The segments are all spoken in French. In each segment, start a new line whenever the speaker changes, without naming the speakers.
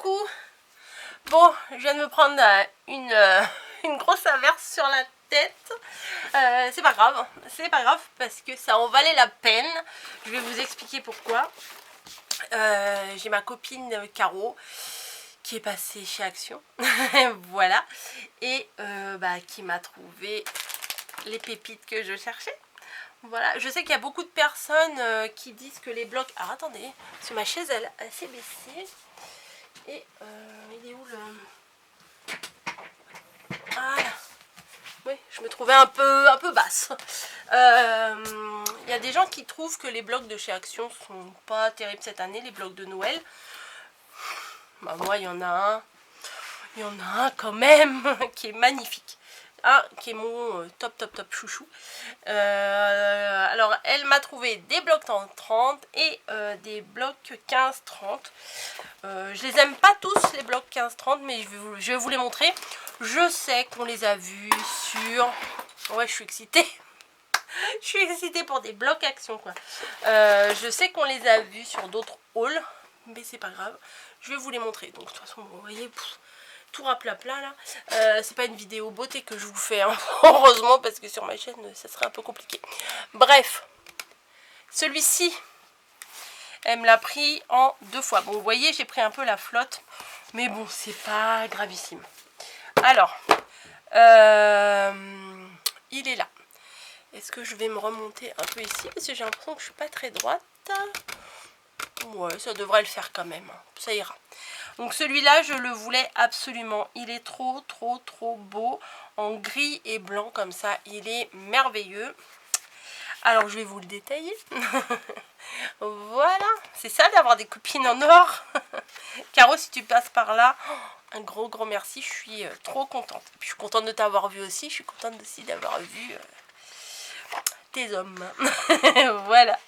coucou. Bon, je viens de me prendre une grosse averse sur la tête. C'est pas grave parce que ça en valait la peine. Je vais vous expliquer pourquoi. J'ai ma copine Caro qui est passée chez Action. Voilà. Et qui m'a trouvé les pépites que je cherchais. Voilà, je sais qu'il y a beaucoup de personnes qui disent que les blocs... Alors attendez, parce que ma chaise elle s'est baissée. Et il est où le... Voilà. Oui, je me trouvais un peu basse. Il y a des gens qui trouvent que les blocs de chez Action sont pas terribles cette année, les blocs de Noël. Bah moi, il y en a un quand même qui est magnifique. Qui est mon top chouchou. Alors elle m'a trouvé des blocs 30 et des blocs 15-30. Je les aime pas tous les blocs 15-30, mais je vais vous les montrer. Je sais qu'on les a vus sur... Ouais, je suis excitée. Je suis excitée pour des blocs Action quoi. Je sais qu'on les a vus sur d'autres hauls, mais c'est pas grave. Je vais vous les montrer. Donc de toute façon, vous voyez... tout à plat là, c'est pas une vidéo beauté que je vous fais hein. Heureusement, parce que sur ma chaîne ça serait un peu compliqué. Bref, celui-ci elle me l'a pris en 2 fois. Bon, vous voyez, j'ai pris un peu la flotte, mais bon, c'est pas gravissime. Alors il est là. Est-ce que je vais me remonter un peu ici, parce que j'ai l'impression que je suis pas très droite. Ouais, ça devrait le faire quand même, ça ira. Donc celui-là, je le voulais absolument. Il est trop beau. En gris et blanc comme ça. Il est merveilleux. Alors, je vais vous le détailler. Voilà. C'est ça d'avoir des copines en or. Caro, si tu passes par là, un gros merci. Je suis trop contente. Puis, je suis contente de t'avoir vu aussi. Je suis contente aussi d'avoir vu tes hommes. Voilà.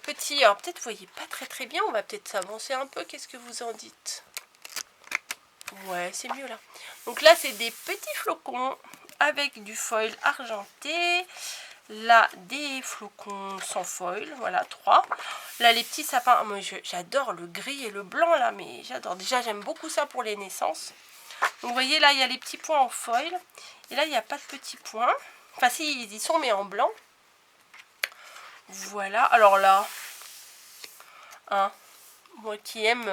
Petit, alors peut-être vous voyez pas très bien, on va peut-être s'avancer un peu, qu'est-ce que vous en dites? Ouais, c'est mieux là. Donc là c'est des petits flocons avec du foil argenté, là des flocons sans foil, voilà 3. Là les petits sapins, moi j'adore le gris et le blanc là, mais j'adore, déjà j'aime beaucoup ça pour les naissances. Donc vous voyez là il y a les petits points en foil, et là il n'y a pas de petits points, enfin si ils y sont mais en blanc. Voilà, alors là, hein, moi qui aime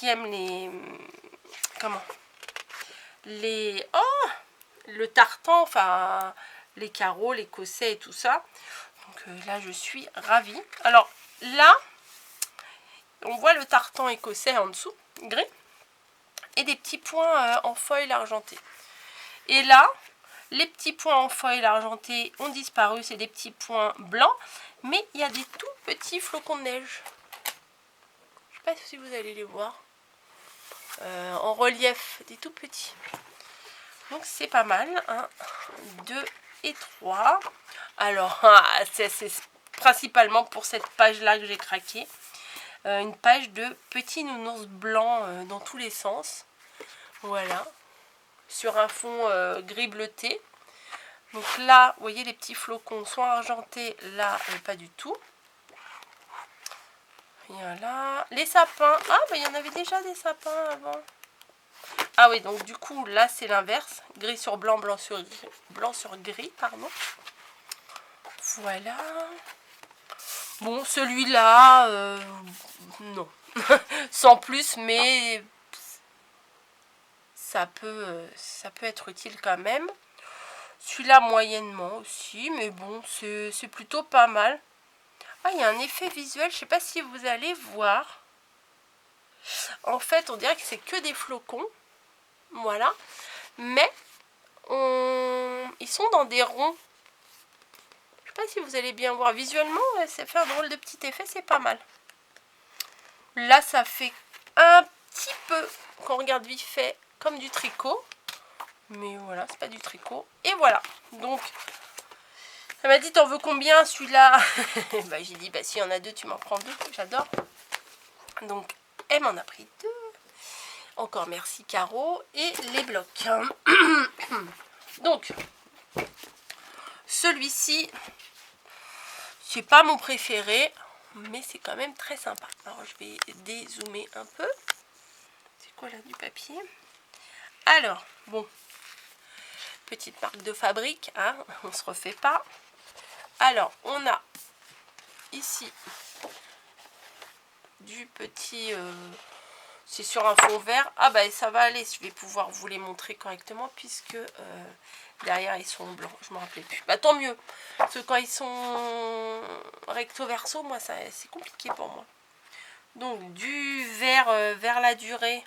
les, comment, les, oh, le tartan, enfin, les carreaux, les cossets et tout ça. Donc là, je suis ravie. Alors là, on voit le tartan écossais en dessous, gris, et des petits points en foil argenté. Et là, les petits points en foil argenté ont disparu, c'est des petits points blancs, mais il y a des tout petits flocons de neige. Je ne sais pas si vous allez les voir. En relief, des tout petits. Donc c'est pas mal. 1, 2 et 3. Alors, c'est principalement pour cette page-là que j'ai craqué. Une page de petits nounours blancs dans tous les sens. Voilà. Sur un fond gris bleuté. Donc là, vous voyez les petits flocons sont argentés, là pas du tout. Voilà. Les sapins, il y en avait déjà des sapins avant. Ah oui, donc du coup là c'est l'inverse, gris sur blanc, blanc sur gris, pardon. Voilà. Bon, celui-là, non, sans plus, mais ça peut être utile quand même. Celui-là moyennement aussi, mais bon, c'est plutôt pas mal. Ah, il y a un effet visuel, je sais pas si vous allez voir. En fait, on dirait que c'est que des flocons. Voilà. Mais, ils sont dans des ronds. Je sais pas si vous allez bien voir. Visuellement, ça fait un drôle de petit effet, c'est pas mal. Là, ça fait un petit peu, quand on regarde vite fait, comme du tricot. Mais voilà, c'est pas du tricot. Et voilà. Donc, elle m'a dit, t'en veux combien celui-là? J'ai dit, s'il y en a 2, tu m'en prends 2. J'adore. Donc, elle m'en a pris 2. Encore merci Caro. Et les blocs. Donc, celui-ci, c'est pas mon préféré. mais c'est quand même très sympa. Alors je vais dézoomer un peu. C'est quoi là, du papier? Alors, bon, petite marque de fabrique, hein, on se refait pas. Alors, on a ici du petit... c'est sur un fond vert. Ah bah ça va aller, je vais pouvoir vous les montrer correctement puisque derrière ils sont blancs. Je me rappelais plus. Bah tant mieux. Parce que quand ils sont recto verso, moi c'est compliqué pour moi. Donc du vert vers la durée.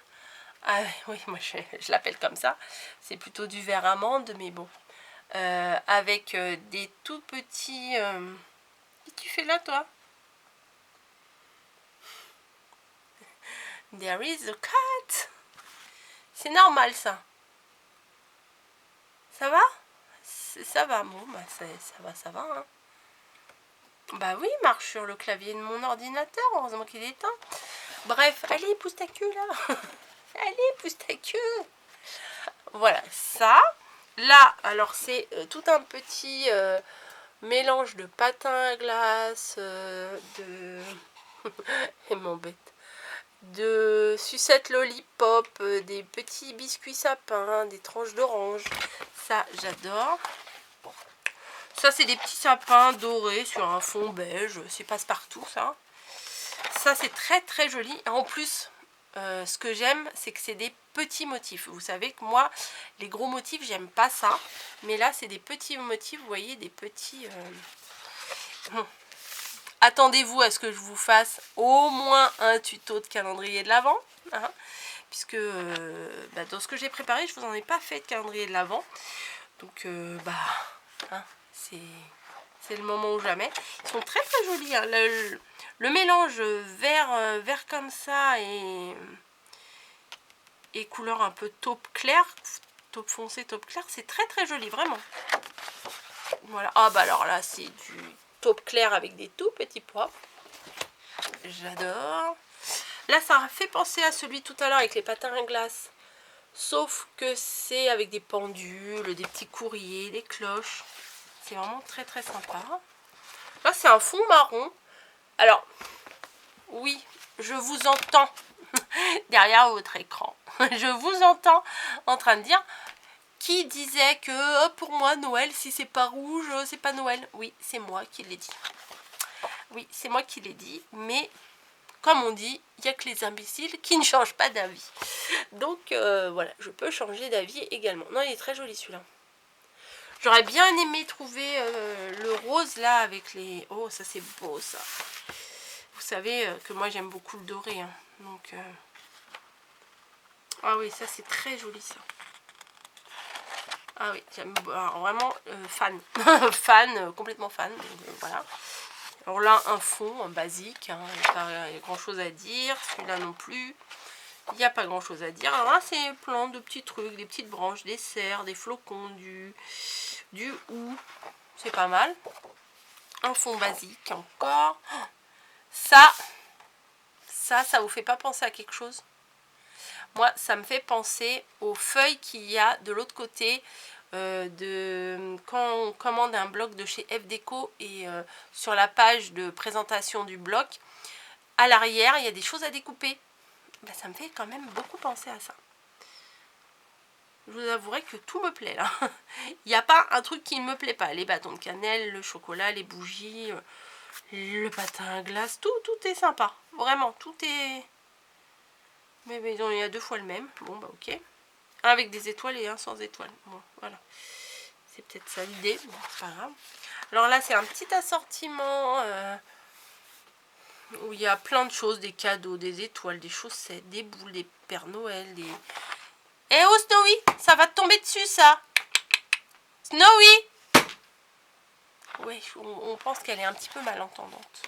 Ah oui, moi je l'appelle comme ça. C'est plutôt du vert amande, mais bon. Avec des tout petits... Qu'est-ce que tu fais là toi? There is a cat. C'est normal ça. Ça va? Ça va, bon, bah ça va, hein. Bah oui, il marche sur le clavier de mon ordinateur, heureusement qu'il est éteint. Bref, allez, pousse ta queue là. Allez, pousse ta queue. Voilà, ça. Là, alors c'est tout un petit mélange de patin à glace, de... Elle m'embête. De sucettes lollipop, des petits biscuits sapins, des tranches d'orange. Ça, j'adore. Ça, c'est des petits sapins dorés sur un fond beige. C'est passe-partout, ça. Ça, c'est très, très joli. En plus, ce que j'aime, c'est que c'est des petits motifs. Vous savez que moi, les gros motifs, j'aime pas ça. Mais là, c'est des petits motifs. Vous voyez, des petits... Attendez-vous à ce que je vous fasse au moins un tuto de calendrier de l'Avent. Hein, puisque bah, dans ce que j'ai préparé, je vous en ai pas fait de calendrier de l'Avent. Donc, hein, c'est le moment ou jamais. Ils sont très très jolis. Hein. Le mélange vert comme ça et couleur un peu taupe clair, taupe foncé, taupe clair, c'est très très joli, vraiment. Voilà. Ah bah alors là, c'est du taupe clair avec des tout petits pois. J'adore. Là, ça a fait penser à celui tout à l'heure avec les patins à glace. Sauf que c'est avec des pendules, des petits courriers, des cloches. C'est vraiment très très sympa. Là, c'est un fond marron. Alors, oui, je vous entends derrière votre écran. Je vous entends en train de dire qui disait que pour moi, Noël, si c'est pas rouge, c'est pas Noël. Oui, c'est moi qui l'ai dit. Oui, c'est moi qui l'ai dit. Mais, comme on dit, il n'y a que les imbéciles qui ne changent pas d'avis. Donc, voilà, je peux changer d'avis également. Non, il est très joli celui-là. J'aurais bien aimé trouver le rose là avec les... Oh, ça c'est beau ça. Vous savez que moi j'aime beaucoup le doré. Hein. Donc, ah oui, ça c'est très joli ça. Ah oui, j'aime vraiment fan. Fan, complètement fan. Donc, voilà. Alors là, un fond basique. Hein, il n'y a pas grand chose à dire. Celui-là non plus. Il n'y a pas grand chose à dire. Alors là, c'est plein de petits trucs, des petites branches, des cerfs, des flocons, du hou. C'est pas mal. Un fond basique encore. Ça vous fait pas penser à quelque chose? Moi, ça me fait penser aux feuilles qu'il y a de l'autre côté quand on commande un bloc de chez F Déco et sur la page de présentation du bloc, à l'arrière, il y a des choses à découper. Ben, ça me fait quand même beaucoup penser à ça. Je vous avouerai que tout me plaît là. Il n'y a pas un truc qui ne me plaît pas. Les bâtons de cannelle, le chocolat, les bougies, le patin à glace, tout est sympa. Vraiment, tout est... Mais il y a deux fois le même. Bon, bah ok. Un avec des étoiles et un sans étoiles. Bon, voilà. C'est peut-être ça l'idée. Bon, c'est pas grave. Alors là, c'est un petit assortiment où il y a plein de choses. Des cadeaux, des étoiles, des chaussettes, des boules, des Pères Noël, des... Eh oh Snowy, ça va te tomber dessus ça. Snowy. Oui, on pense qu'elle est un petit peu malentendante.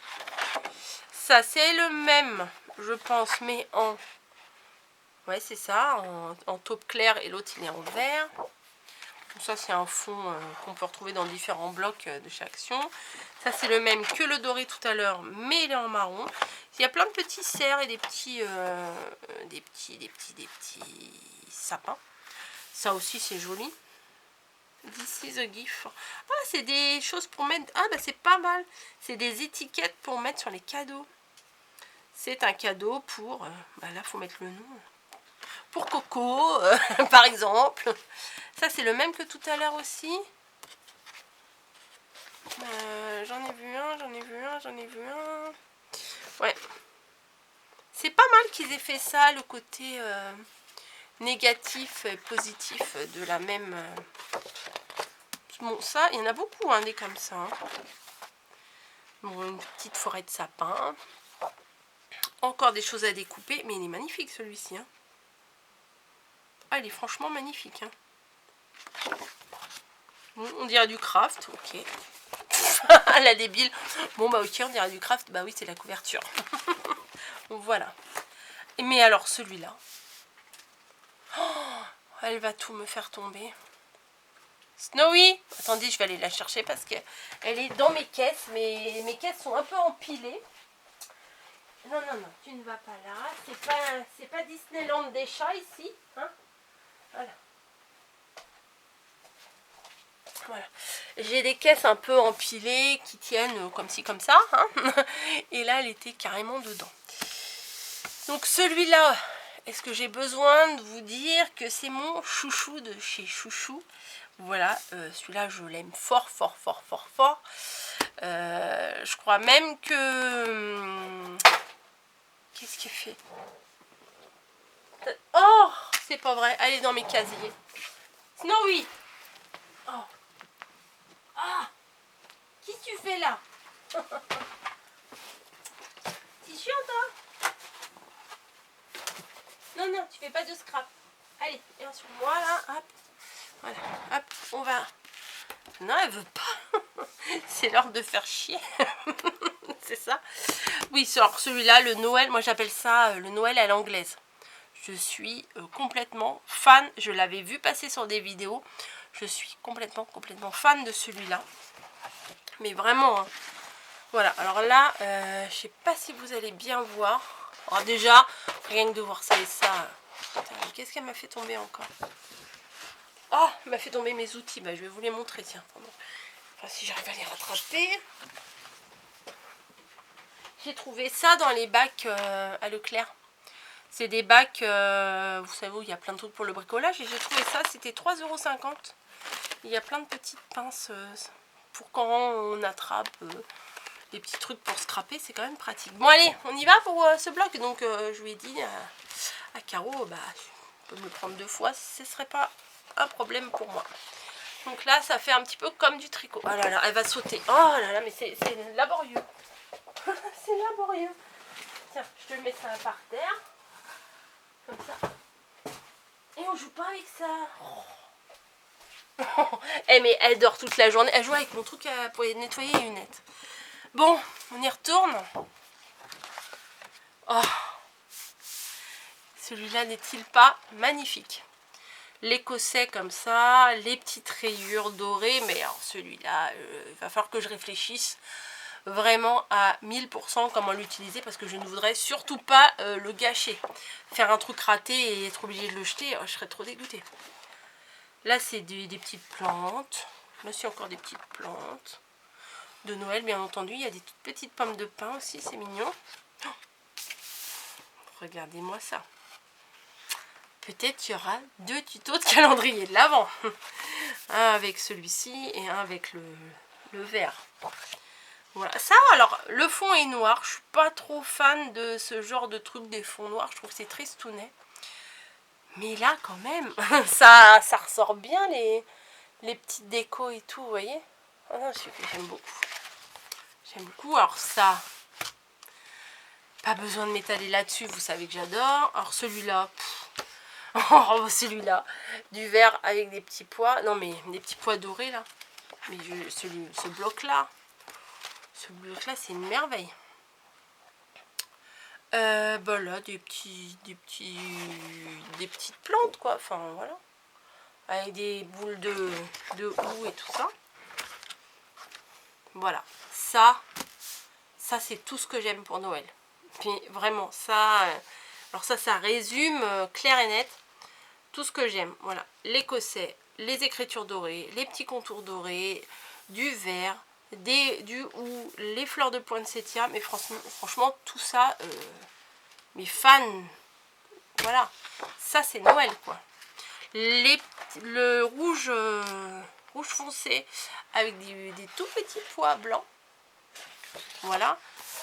Ça, c'est le même, je pense, mais en... Ouais, c'est ça, en taupe clair et l'autre, il est en vert. Donc ça, c'est un fond qu'on peut retrouver dans différents blocs de chez Action. Ça, c'est le même que le doré tout à l'heure, mais il est en marron. Il y a plein de petits cerfs et des petits sapins. Ça aussi, c'est joli. D'ici The Gift. Ah, c'est des choses pour mettre... Ah, bah c'est pas mal. C'est des étiquettes pour mettre sur les cadeaux. C'est un cadeau pour... bah là, faut mettre le nom. Pour Coco, par exemple. Ça, c'est le même que tout à l'heure aussi. J'en ai vu un, j'en ai vu un, j'en ai vu un. Ouais. C'est pas mal qu'ils aient fait ça, le côté négatif et positif de la même... Bon, ça, il y en a beaucoup, hein, des comme ça. Hein. Bon, une petite forêt de sapin. Encore des choses à découper. Mais il est magnifique, celui-ci. Hein. Ah, il est franchement magnifique. Hein. Bon, on dirait du craft, ok. La débile. Bon, bah ok, on dirait du craft. Bah oui, c'est la couverture. Donc, voilà. Mais alors, celui-là. Oh, elle va tout me faire tomber. Snowy, attendez, je vais aller la chercher parce qu'elle est dans mes caisses. Mes caisses sont un peu empilées. Non, non, non, tu ne vas pas là. C'est pas Disneyland des chats ici. Hein, voilà. Voilà. J'ai des caisses un peu empilées qui tiennent comme ci, comme ça. Hein. Et là, elle était carrément dedans. Donc celui-là, est-ce que j'ai besoin de vous dire que c'est mon chouchou de chez Chouchou? Voilà, celui-là je l'aime fort, fort, fort, fort, fort. Je crois même que... Qu'est-ce qu'il fait? Oh, c'est pas vrai, elle est dans mes casiers. Snowy. Oh. Ah, qu'est-ce que tu fais là? T'es chiant, toi? Non, non, tu fais pas de scrap. Allez, viens sur moi là, hop. Voilà, hop, on va... Non, elle veut pas. C'est l'heure de faire chier. C'est ça. Oui, alors celui-là, le Noël, moi j'appelle ça le Noël à l'anglaise. Je suis complètement fan. Je l'avais vu passer sur des vidéos. Je suis complètement fan de celui-là. Mais vraiment, hein. Voilà, alors là, je sais pas si vous allez bien voir. Alors déjà, rien que de voir ça et ça. Qu'est-ce qu'elle m'a fait tomber encore? Oh, elle m'a fait tomber mes outils. Bah, je vais vous les montrer, tiens. Enfin, si j'arrive à les rattraper. J'ai trouvé ça dans les bacs à Leclerc. C'est des bacs, vous savez où il y a plein de trucs pour le bricolage. Et j'ai trouvé ça, c'était 3,50 €. Il y a plein de petites pinces pour quand on attrape des petits trucs pour scraper. C'est quand même pratique. Bon, allez, on y va pour ce bloc. Donc, je lui ai dit à Caro, bah, je peux me le prendre 2 fois. Ce serait pas un problème pour moi. Donc là, ça fait un petit peu comme du tricot. Oh là là, elle va sauter. Oh là là, mais c'est laborieux. C'est laborieux. Tiens, je te le mets ça par terre. Comme ça. Et on joue pas avec ça. Oh. Eh mais elle dort toute la journée. Elle joue avec mon truc pour nettoyer les lunettes. Bon, on y retourne. Oh. Celui-là n'est-il pas magnifique? L'écossais comme ça, les petites rayures dorées. Mais alors celui-là, il va falloir que je réfléchisse vraiment à 1000% comment l'utiliser, parce que je ne voudrais surtout pas le gâcher. Faire un truc raté et être obligé de le jeter, je serais trop dégoûtée. Là, c'est des petites plantes. Là, c'est encore des petites plantes. De Noël, bien entendu. Il y a des toutes petites pommes de pin aussi, c'est mignon. Oh, regardez-moi ça. Peut-être il y aura 2 tutos de calendrier de l'Avent. Un avec celui-ci et un avec le vert. Voilà, ça alors, le fond est noir. Je suis pas trop fan de ce genre de truc des fonds noirs. Je trouve que c'est tristounet. Mais là, quand même, ça ressort bien les petites décos et tout, vous voyez. Ah non, j'aime beaucoup. J'aime beaucoup. Alors ça, pas besoin de m'étaler là-dessus, vous savez que j'adore. Alors celui-là, oh, celui-là, du vert avec des petits pois. Non, mais des petits pois dorés, là. Mais ce bloc-là, c'est une merveille. Bah là, des petites plantes, quoi. Enfin, voilà. Avec des boules de houx et tout ça. Voilà. Ça c'est tout ce que j'aime pour Noël. Puis vraiment, ça... alors ça résume clair et net tout ce que j'aime. Voilà. L'écossais les écritures dorées, les petits contours dorés, du vert, ou les fleurs de poinsettia. Mais franchement tout ça, mes fans, voilà, ça c'est Noël quoi. Le rouge, rouge foncé avec des tout petits pois blancs. Voilà.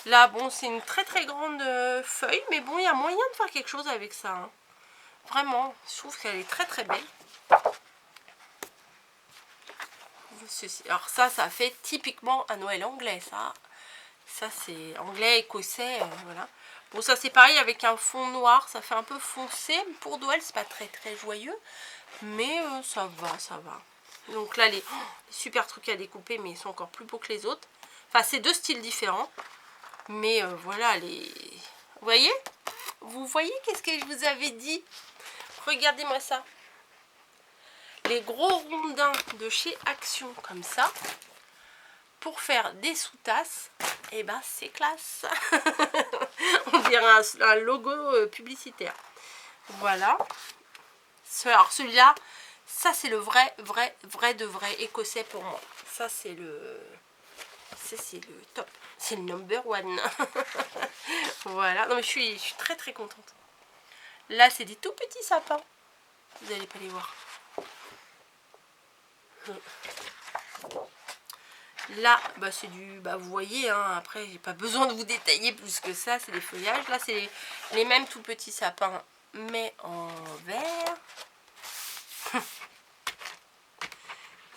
Là, bon, c'est une très très grande feuille, mais bon, il y a moyen de faire quelque chose avec ça. Hein. Vraiment, je trouve qu'elle est très très belle. Alors ça fait typiquement un Noël anglais, ça. Ça, c'est anglais, écossais, voilà. Bon, ça, c'est pareil avec un fond noir. Ça fait un peu foncé. Pour Noël, c'est pas très très joyeux. Mais ça va, ça va. Donc là, les super trucs à découper, mais ils sont encore plus beaux que les autres. Enfin, c'est deux styles différents. Mais voilà, Vous voyez qu'est-ce que je vous avais dit? Regardez-moi ça. Les gros rondins de chez Action, comme ça. Pour faire des sous-tasses. Et ben, c'est classe. On dirait un logo publicitaire. Voilà. Alors, celui-là, ça, c'est le vrai de vrai écossais pour moi. Ça, c'est le top. C'est le number one. Voilà. Non, mais je suis très très contente. Là, c'est des tout petits sapins. Vous n'allez pas les voir. Là, bah, c'est du... Bah, vous voyez, hein, après, j'ai pas besoin de vous détailler plus que ça. C'est des feuillages. Là, c'est les mêmes tout petits sapins, mais en vert.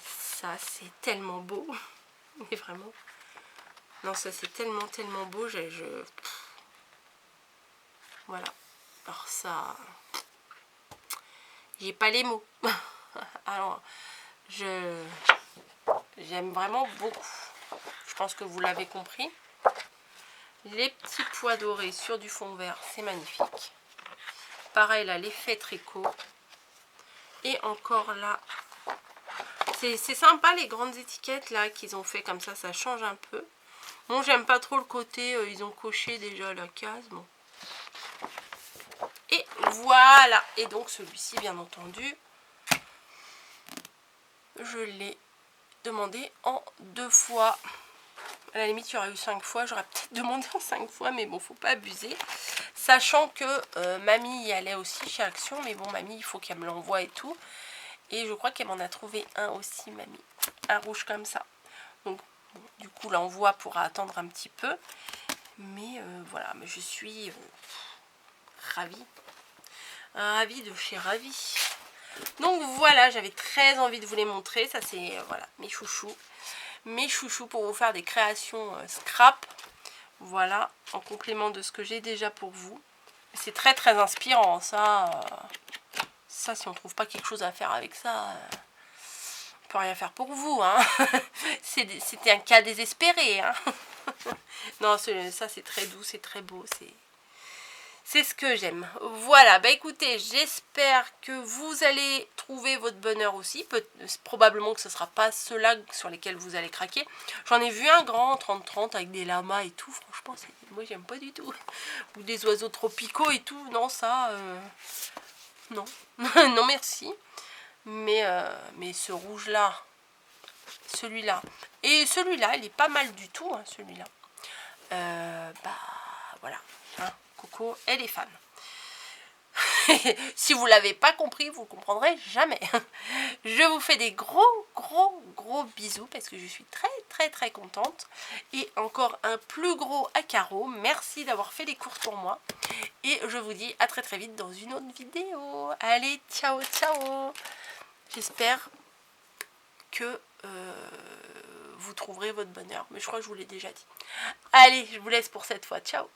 Ça, c'est tellement beau. Mais vraiment. Non, ça, c'est tellement beau. Voilà. Alors ça... J'ai pas les mots. Alors, j'aime vraiment beaucoup. Je pense que vous l'avez compris. Les petits pois dorés sur du fond vert, c'est magnifique. Pareil là, l'effet tricot. Et encore là, c'est sympa les grandes étiquettes là qu'ils ont fait comme ça change un peu. Bon, j'aime pas trop le côté, ils ont coché déjà la case. Bon. Et voilà. Et donc celui-ci, bien entendu, je l'ai demandé en 2 fois. À la limite, il y aurait eu 5 fois. J'aurais peut-être demandé en 5 fois, mais bon, faut pas abuser. Sachant que mamie y allait aussi chez Action, mais bon, mamie, il faut qu'elle me l'envoie et tout. Et je crois qu'elle m'en a trouvé un aussi, mamie. Un rouge comme ça. Donc, bon, du coup, l'envoi pourra attendre un petit peu. Mais voilà, mais je suis ravie. Ravie de chez Ravie. Donc voilà, j'avais très envie de vous les montrer. Ça, c'est voilà, mes chouchous. Mes chouchous pour vous faire des créations scrap. Voilà, en complément de ce que j'ai déjà pour vous. C'est très très inspirant, ça. Ça, si on trouve pas quelque chose à faire avec ça, on peut rien faire pour vous. Hein. C'était un cas désespéré. Hein. Non, ça c'est très doux, c'est très beau. C'est ce que j'aime. Voilà, bah écoutez, j'espère que vous allez trouver votre bonheur aussi. Probablement que ce ne sera pas ceux-là sur lesquels vous allez craquer. J'en ai vu un grand, 30-30, avec des lamas et tout. Franchement, moi j'aime pas du tout. Ou des oiseaux tropicaux et tout. Non, ça, non. Non, merci. Mais ce rouge-là, celui-là, et celui-là, il est pas mal du tout, hein, celui-là. Bah, voilà. Hein. Coco, elle est fan. Si vous l'avez pas compris, vous ne comprendrez jamais. Je vous fais des gros bisous parce que je suis très contente. Et encore un plus gros à carreaux. Merci d'avoir fait les courses pour moi. Et je vous dis à très vite dans une autre vidéo. Allez, ciao. J'espère que vous trouverez votre bonheur. Mais je crois que je vous l'ai déjà dit. Allez, je vous laisse pour cette fois. Ciao.